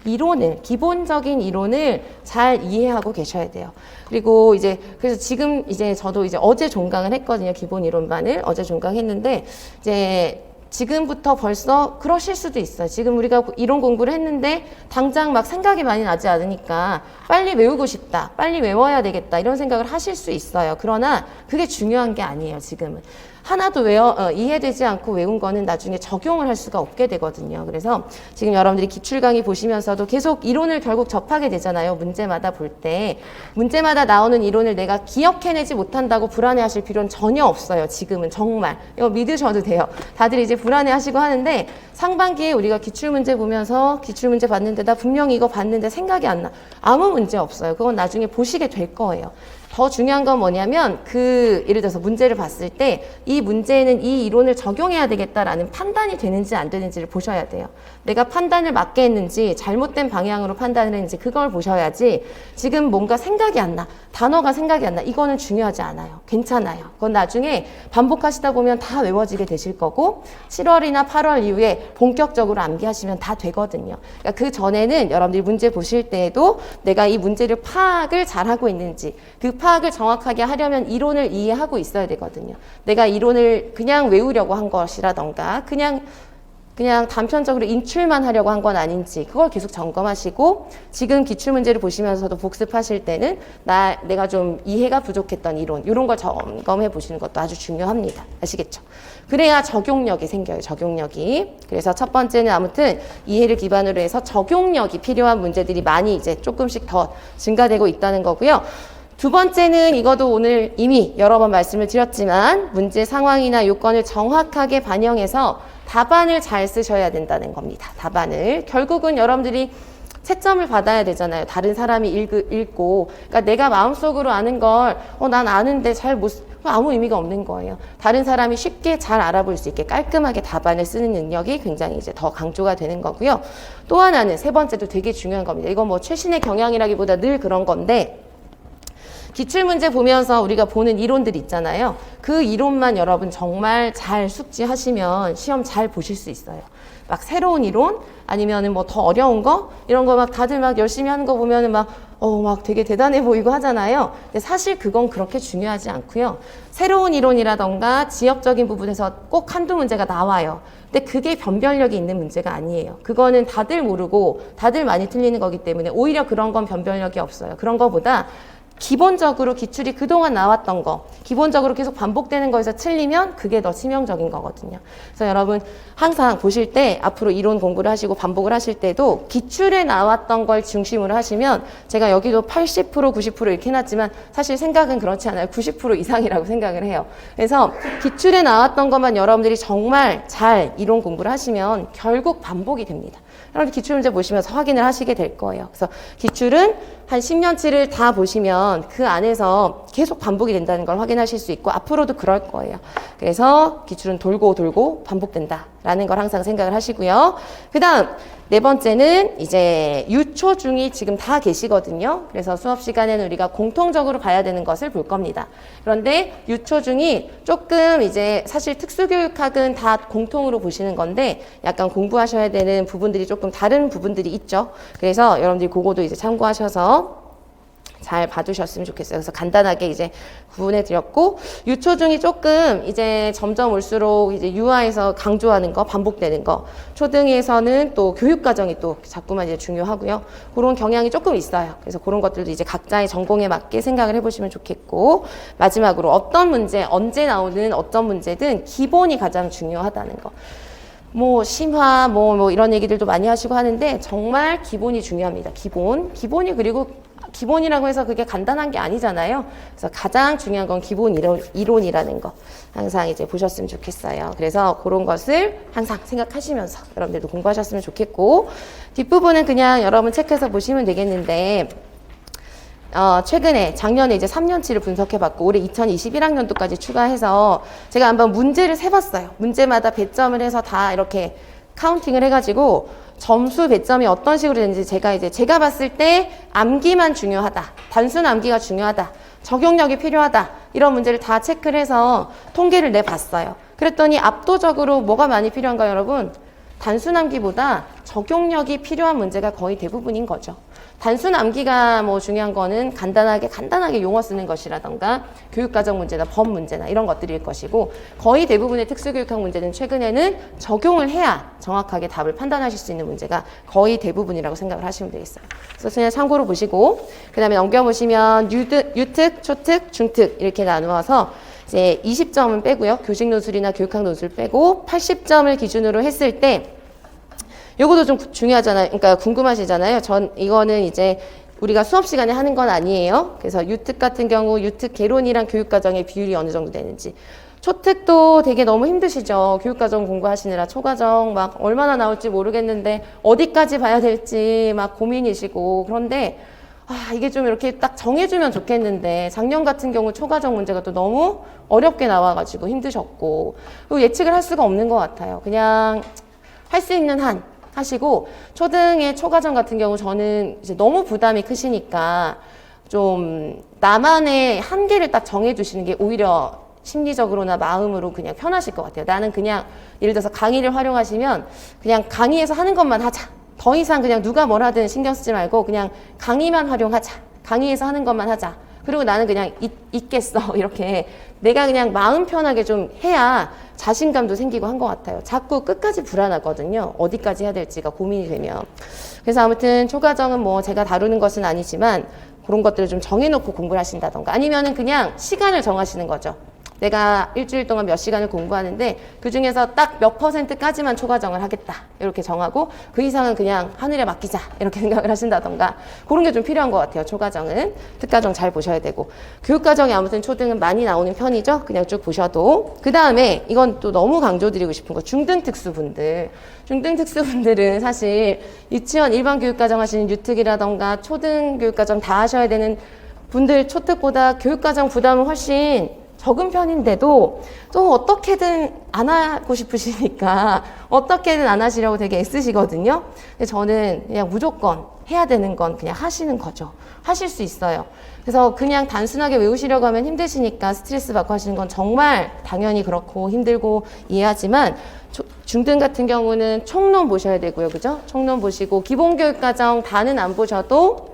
이론을, 기본적인 이론을 잘 이해하고 계셔야 돼요. 그리고 이제 그래서 지금 이제 저도 이제 어제 종강을 했거든요. 기본 이론반을 어제 종강했는데 이제 지금부터 벌써 그러실 수도 있어요. 지금 우리가 이론 공부를 했는데 당장 막 생각이 많이 나지 않으니까 빨리 외우고 싶다, 빨리 외워야 되겠다 이런 생각을 하실 수 있어요. 그러나 그게 중요한 게 아니에요. 지금은 하나도 이해되지 않고 외운 거는 나중에 적용을 할 수가 없게 되거든요. 그래서 지금 여러분들이 기출 강의 보시면서도 계속 이론을 결국 접하게 되잖아요. 문제마다 볼 때 문제마다 나오는 이론을 내가 기억해내지 못한다고 불안해하실 필요는 전혀 없어요. 지금은 정말 이거 믿으셔도 돼요. 다들 이제 불안해하시고 하는데 상반기에 우리가 기출문제 보면서 기출문제 봤는데 나 분명히 이거 봤는데 생각이 안 나. 아무 문제 없어요. 그건 나중에 보시게 될 거예요. 더 중요한 건 뭐냐면 예를 들어서 문제를 봤을 때 이 문제에는 이 이론을 적용해야 되겠다라는 판단이 되는지 안 되는지를 보셔야 돼요. 내가 판단을 맞게 했는지 잘못된 방향으로 판단을 했는지 그걸 보셔야지 지금 뭔가 생각이 안 나. 단어가 생각이 안 나. 이거는 중요하지 않아요. 괜찮아요. 그건 나중에 반복하시다 보면 다 외워지게 되실 거고 7월이나 8월 이후에 본격적으로 암기하시면 다 되거든요. 그러니까 그 전에는 여러분들이 문제 보실 때에도 내가 이 문제를 파악을 잘하고 있는지 그 파악을 정확하게 하려면 이론을 이해하고 있어야 되거든요. 내가 이론을 그냥 외우려고 한 것이라던가 그냥 단편적으로 인출만 하려고 한 건 아닌지 그걸 계속 점검하시고 지금 기출문제를 보시면서도 복습하실 때는 내가 좀 이해가 부족했던 이런 걸 점검해 보시는 것도 아주 중요합니다. 아시겠죠? 그래야 적용력이 생겨요. 적용력이. 그래서 첫 번째는 아무튼 이해를 기반으로 해서 적용력이 필요한 문제들이 많이 이제 조금씩 더 증가되고 있다는 거고요. 두 번째는 이것도 오늘 이미 여러 번 말씀을 드렸지만 문제 상황이나 요건을 정확하게 반영해서 답안을 잘 쓰셔야 된다는 겁니다. 답안을. 결국은 여러분들이 채점을 받아야 되잖아요. 다른 사람이 읽고. 그러니까 내가 마음속으로 아는 걸 난 아는데 아무 의미가 없는 거예요. 다른 사람이 쉽게 잘 알아볼 수 있게 깔끔하게 답안을 쓰는 능력이 굉장히 이제 더 강조가 되는 거고요. 또 하나는 세 번째도 되게 중요한 겁니다. 이건 뭐 최신의 경향이라기보다 늘 그런 건데 기출문제 보면서 우리가 보는 이론들 있잖아요. 그 이론만 여러분 정말 잘 숙지하시면 시험 잘 보실 수 있어요. 막 새로운 이론 아니면은 뭐 더 어려운 거 이런 거 막 다들 막 열심히 하는 거 보면은 막 되게 대단해 보이고 하잖아요. 근데 사실 그건 그렇게 중요하지 않고요. 새로운 이론이라던가 지역적인 부분에서 꼭 한두 문제가 나와요. 근데 그게 변별력이 있는 문제가 아니에요. 그거는 다들 모르고 다들 많이 틀리는 거기 때문에 오히려 그런 건 변별력이 없어요. 그런 거보다 기본적으로 기출이 그동안 나왔던 거 기본적으로 계속 반복되는 거에서 틀리면 그게 더 치명적인 거거든요. 그래서 여러분 항상 보실 때 앞으로 이론 공부를 하시고 반복을 하실 때도 기출에 나왔던 걸 중심으로 하시면 제가 여기도 80% 90% 이렇게 해놨지만 사실 생각은 그렇지 않아요. 90% 이상이라고 생각을 해요. 그래서 기출에 나왔던 것만 여러분들이 정말 잘 이론 공부를 하시면 결국 반복이 됩니다. 여러분 기출문제 보시면서 확인을 하시게 될 거예요. 그래서 기출은 한 10년치를 다 보시면 그 안에서 계속 반복이 된다는 걸 확인하실 수 있고 앞으로도 그럴 거예요. 그래서 기출은 돌고 돌고 반복된다라는 걸 항상 생각을 하시고요. 그 다음 네 번째는 이제 유초중이 지금 다 계시거든요. 그래서 수업 시간에는 우리가 공통적으로 봐야 되는 것을 볼 겁니다. 그런데 유초중이 조금 이제 사실 특수교육학은 다 공통으로 보시는 건데 약간 공부하셔야 되는 부분들이 조금 다른 부분들이 있죠. 그래서 여러분들이 그거도 이제 참고하셔서 잘 봐두셨으면 좋겠어요. 그래서 간단하게 이제 구분해 드렸고, 유초중이 조금 이제 점점 올수록 이제 유아에서 강조하는 거, 반복되는 거, 초등에서는 또 교육과정이 또 자꾸만 이제 중요하고요. 그런 경향이 조금 있어요. 그래서 그런 것들도 이제 각자의 전공에 맞게 생각을 해보시면 좋겠고, 마지막으로 어떤 문제, 언제 나오는 어떤 문제든 기본이 가장 중요하다는 거. 뭐 심화 뭐 이런 얘기들도 많이 하시고 하는데 정말 기본이 중요합니다. 기본이 그리고 기본이라고 해서 그게 간단한 게 아니잖아요. 그래서 가장 중요한 건 기본 이론이라는 거 항상 이제 보셨으면 좋겠어요. 그래서 그런 것을 항상 생각하시면서 여러분들도 공부하셨으면 좋겠고, 뒷부분은 그냥 여러분 체크해서 보시면 되겠는데, 최근에 작년에 이제 3년치를 분석해봤고 올해 2021학년도까지 추가해서 제가 한번 문제를 세봤어요. 문제마다 배점을 해서 다 이렇게 카운팅을 해가지고 점수 배점이 어떤 식으로 되는지 제가 봤을 때 암기만 중요하다. 단순 암기가 중요하다. 적용력이 필요하다. 이런 문제를 다 체크를 해서 통계를 내봤어요. 그랬더니 압도적으로 뭐가 많이 필요한가요, 여러분? 단순 암기보다 적용력이 필요한 문제가 거의 대부분인 거죠. 단순 암기가 뭐 중요한 거는 간단하게 용어 쓰는 것이라던가 교육과정 문제나 법 문제나 이런 것들일 것이고 거의 대부분의 특수교육학 문제는 최근에는 적용을 해야 정확하게 답을 판단하실 수 있는 문제가 거의 대부분이라고 생각을 하시면 되겠어요. 그래서 그냥 참고로 보시고 그 다음에 넘겨보시면 유특, 초특, 중특 이렇게 나누어서 이제 20점은 빼고요. 교직 논술이나 교육학 논술 빼고 80점을 기준으로 했을 때 요것도 좀 중요하잖아요. 그러니까 궁금하시잖아요. 이거는 이제 우리가 수업 시간에 하는 건 아니에요. 그래서 유특 같은 경우 유특 개론이랑 교육과정의 비율이 어느 정도 되는지. 초특도 되게 너무 힘드시죠. 교육과정 공부하시느라 초과정 막 얼마나 나올지 모르겠는데 어디까지 봐야 될지 막 고민이시고 그런데 이게 좀 이렇게 딱 정해주면 좋겠는데 작년 같은 경우 초과정 문제가 또 너무 어렵게 나와가지고 힘드셨고 그리고 예측을 할 수가 없는 것 같아요. 그냥 할 수 있는 한 하시고 초등의 초과정 같은 경우 저는 이제 너무 부담이 크시니까 좀 나만의 한계를 딱 정해주시는 게 오히려 심리적으로나 마음으로 그냥 편하실 것 같아요. 나는 그냥 예를 들어서 강의를 활용하시면 그냥 강의에서 하는 것만 하자. 더 이상 그냥 누가 뭘 하든 신경 쓰지 말고 그냥 강의만 활용하자. 강의에서 하는 것만 하자. 그리고 나는 그냥 있겠어. 이렇게 내가 그냥 마음 편하게 좀 해야 자신감도 생기고 한 것 같아요. 자꾸 끝까지 불안하거든요. 어디까지 해야 될지가 고민이 되면. 그래서 아무튼 초과정은 뭐 제가 다루는 것은 아니지만 그런 것들을 좀 정해놓고 공부를 하신다던가 아니면은 그냥 시간을 정하시는 거죠. 내가 일주일 동안 몇 시간을 공부하는데 그중에서 딱 몇 %까지만 초과정을 하겠다 이렇게 정하고 그 이상은 그냥 하늘에 맡기자 이렇게 생각을 하신다던가 그런 게 좀 필요한 것 같아요. 초과정은 특과정 잘 보셔야 되고 교육과정이 아무튼 초등은 많이 나오는 편이죠. 그냥 쭉 보셔도 그 다음에 이건 또 너무 강조드리고 싶은 거 중등특수분들은 사실 유치원 일반 교육과정 하시는 유특이라던가 초등교육과정 다 하셔야 되는 분들 초특보다 교육과정 부담은 훨씬 적은 편인데도 또 어떻게든 안 하고 싶으시니까 어떻게든 안 하시려고 되게 애쓰시거든요. 근데 저는 그냥 무조건 해야 되는 건 그냥 하시는 거죠. 하실 수 있어요. 그래서 그냥 단순하게 외우시려고 하면 힘드시니까 스트레스 받고 하시는 건 정말 당연히 그렇고 힘들고 이해하지만 중등 같은 경우는 총론 보셔야 되고요. 그죠? 총론 보시고 기본교육과정 다는 안 보셔도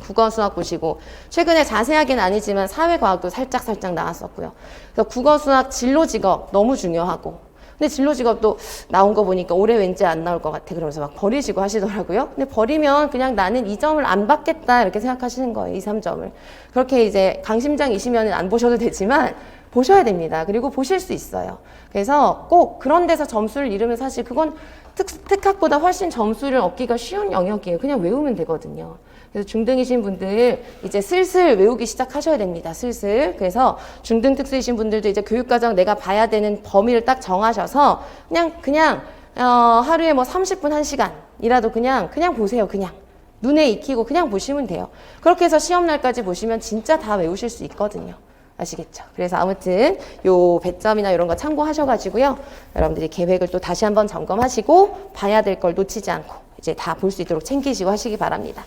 국어 수학 보시고 최근에 자세하게는 아니지만 사회과학도 살짝 나왔었고요. 그래서 국어 수학 진로 직업 너무 중요하고 근데 진로 직업도 나온 거 보니까 올해 왠지 안 나올 것 같아. 그러면서 막 버리시고 하시더라고요. 근데 버리면 그냥 나는 이 점을 안 받겠다 이렇게 생각하시는 거예요. 2, 3점을. 그렇게 이제 강심장이시면 안 보셔도 되지만 보셔야 됩니다. 그리고 보실 수 있어요. 그래서 꼭 그런 데서 점수를 잃으면 사실 그건 특학보다 훨씬 점수를 얻기가 쉬운 영역이에요. 그냥 외우면 되거든요. 그래서 중등이신 분들 이제 슬슬 외우기 시작하셔야 됩니다. 슬슬. 그래서 중등 특수이신 분들도 이제 교육과정 내가 봐야 되는 범위를 딱 정하셔서 그냥 하루에 뭐 30분, 1시간이라도 그냥 보세요. 그냥. 눈에 익히고 그냥 보시면 돼요. 그렇게 해서 시험날까지 보시면 진짜 다 외우실 수 있거든요. 아시겠죠? 그래서 아무튼 요 배점이나 이런 거 참고하셔가지고요. 여러분들이 계획을 또 다시 한번 점검하시고 봐야 될 걸 놓치지 않고 이제 다 볼 수 있도록 챙기시고 하시기 바랍니다.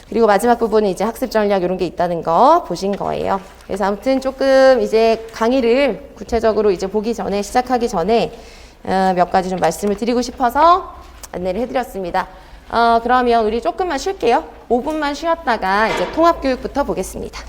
그리고 마지막 부분은 이제 학습 전략 이런 게 있다는 거 보신 거예요. 그래서 아무튼 조금 이제 강의를 구체적으로 이제 시작하기 전에 몇 가지 좀 말씀을 드리고 싶어서 안내를 해드렸습니다. 그러면 우리 조금만 쉴게요. 5분만 쉬었다가 이제 통합교육부터 보겠습니다.